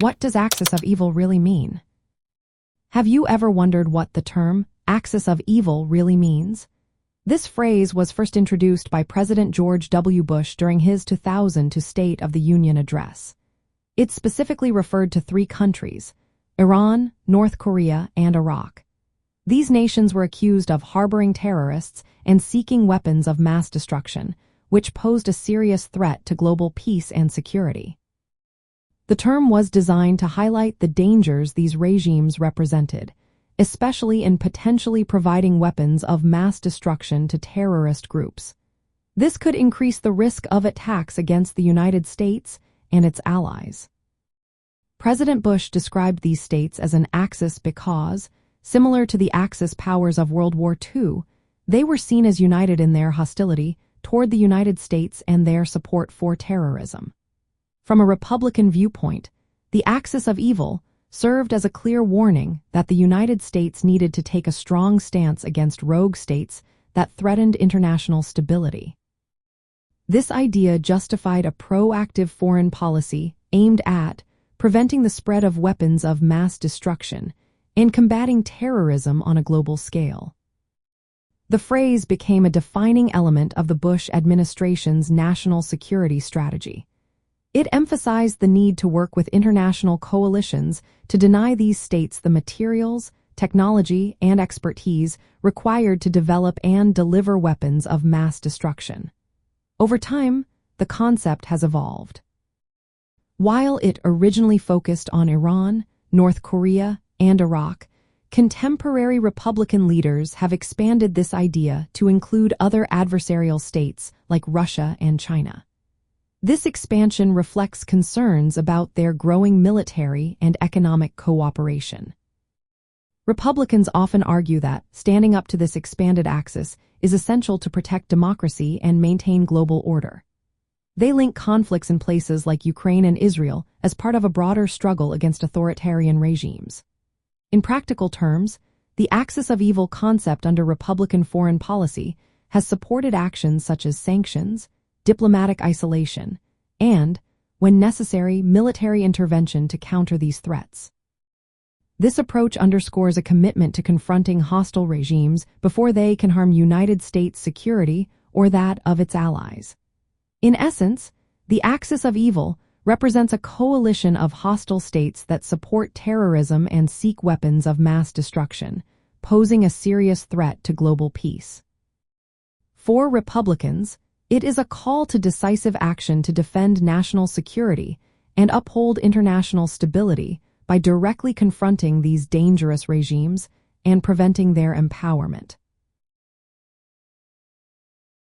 What does axis of evil really mean? Have you ever wondered what the term axis of evil really means? This phrase was first introduced by President George W. Bush during his 2002 State of the Union address. It specifically referred to three countries: Iran, North Korea, and Iraq. These nations were accused of harboring terrorists and seeking weapons of mass destruction, which posed a serious threat to global peace and security. The term was designed to highlight the dangers these regimes represented, especially in potentially providing weapons of mass destruction to terrorist groups. This could increase the risk of attacks against the United States and its allies. President Bush described these states as an axis because, similar to the Axis powers of World War II, they were seen as united in their hostility toward the United States and their support for terrorism. From a Republican viewpoint, the axis of evil served as a clear warning that the United States needed to take a strong stance against rogue states that threatened international stability. This idea justified a proactive foreign policy aimed at preventing the spread of weapons of mass destruction and combating terrorism on a global scale. The phrase became a defining element of the Bush administration's national security strategy. It emphasized the need to work with international coalitions to deny these states the materials, technology, and expertise required to develop and deliver weapons of mass destruction. Over time, the concept has evolved. While it originally focused on Iran, North Korea, and Iraq, contemporary Republican leaders have expanded this idea to include other adversarial states like Russia and China. This expansion reflects concerns about their growing military and economic cooperation. Republicans often argue that standing up to this expanded axis is essential to protect democracy and maintain global order. They link conflicts in places like Ukraine and Israel as part of a broader struggle against authoritarian regimes. In practical terms, the axis of evil concept under Republican foreign policy has supported actions such as sanctions, diplomatic isolation, and, when necessary, military intervention to counter these threats. This approach underscores a commitment to confronting hostile regimes before they can harm United States security or that of its allies. In essence, the axis of evil represents a coalition of hostile states that support terrorism and seek weapons of mass destruction, posing a serious threat to global peace. For Republicans, it is a call to decisive action to defend national security and uphold international stability by directly confronting these dangerous regimes and preventing their empowerment.